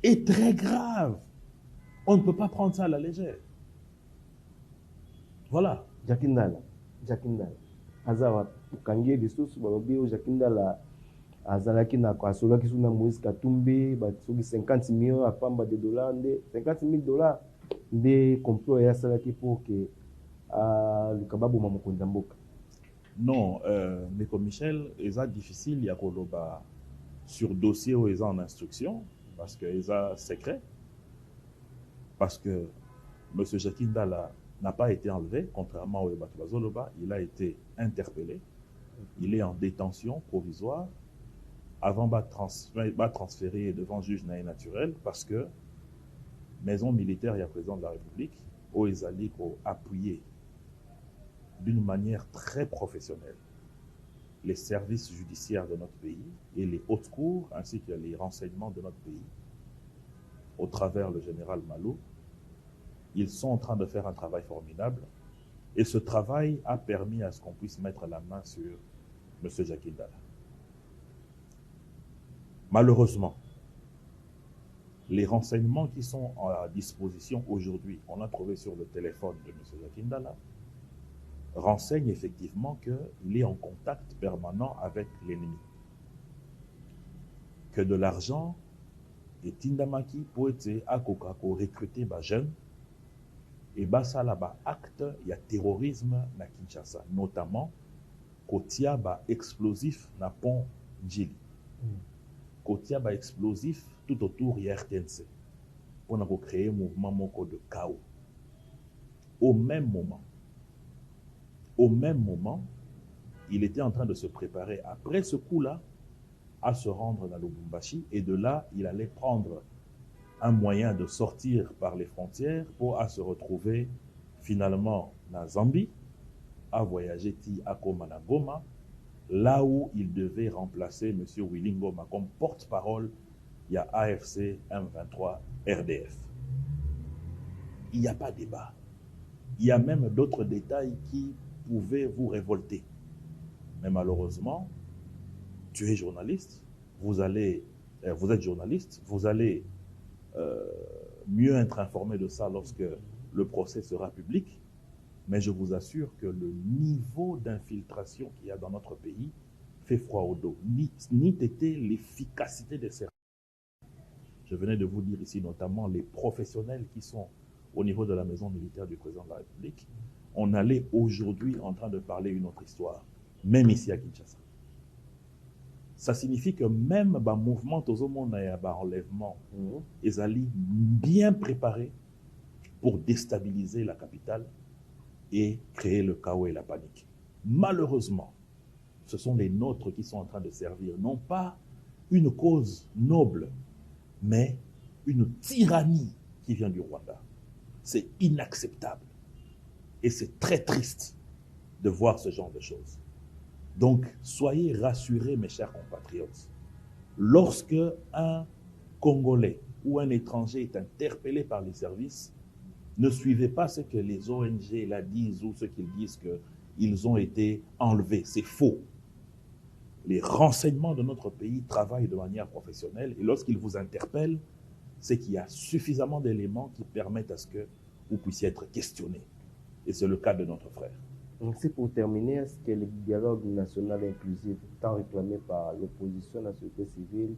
est très grave. On ne peut pas prendre ça à la légère. Voilà. Jakindala. Azawa ukangie lisusu balobi o Jakindala azalaki na kwa solaki suna Moïse Katumbi batsoki 50 millions à pamba de dollars nde 50 000 dollars nde complot ya salaki pour que lukababo mamukonza mboka. Non, mais comme Michel, c'est difficile, il y a sur dossier où ils ont en instruction, parce qu'ils ont secret, parce que M. Jakindala n'a pas été enlevé, contrairement au Batouazoloba, il a été interpellé, il est en détention provisoire, avant de transférer devant juge naturel, parce que maison militaire et président de la République, où ils allaient appuyer d'une manière très professionnelle les services judiciaires de notre pays et les hautes cours ainsi que les renseignements de notre pays au travers le général Malou. Ils sont en train de faire un travail formidable et ce travail a permis à ce qu'on puisse mettre la main sur M. Jakindala. Malheureusement, les renseignements qui sont à disposition aujourd'hui, on a trouvé sur le téléphone de M. Jakindala, renseigne effectivement qu'il est en contact permanent avec l'ennemi. Que de l'argent et Tindamaki pour être à Kokako recruter des jeunes et ça là acte il y a terrorisme na Kinshasa, notamment kotia ba explosif na pont Djili. Kotia ba explosif tout autour de RTNC pour créer un mouvement moko de chaos. Au même moment, il était en train de se préparer, après ce coup-là, à se rendre dans Lubumbashi. Et de là, il allait prendre un moyen de sortir par les frontières pour se retrouver finalement en Zambie, à voyager à Goma, là où il devait remplacer M. Willy Ngoma comme porte-parole. Il y a AFC M23 RDF. Il n'y a pas de débat. Il y a même d'autres détails qui pouvaient vous révolter. Mais malheureusement, tu es journaliste, vous êtes journaliste, vous allez mieux être informé de ça lorsque le procès sera public. Mais je vous assure que le niveau d'infiltration qu'il y a dans notre pays fait froid au dos. Ni était l'efficacité des services. Je venais de vous dire ici notamment les professionnels qui sont au niveau de la maison militaire du président de la République. On allait aujourd'hui en train de parler une autre histoire, même ici à Kinshasa. Ça signifie que même le mouvement tout le monde a enlèvement, ils allaient bien préparés pour déstabiliser la capitale et créer le chaos et la panique. Malheureusement, ce sont les nôtres qui sont en train de servir, non pas une cause noble, mais une tyrannie qui vient du Rwanda. C'est inacceptable. Et c'est très triste de voir ce genre de choses. Donc, soyez rassurés, mes chers compatriotes. Lorsque un Congolais ou un étranger est interpellé par les services, ne suivez pas ce que les ONG la disent ou ce qu'ils disent qu'ils ont été enlevés. C'est faux. Les renseignements de notre pays travaillent de manière professionnelle et lorsqu'ils vous interpellent, c'est qu'il y a suffisamment d'éléments qui permettent à ce que vous puissiez être questionné. Et c'est le cas de notre frère. C'est pour terminer, est-ce que le dialogue national inclusif, tant réclamé par l'opposition, la société civile,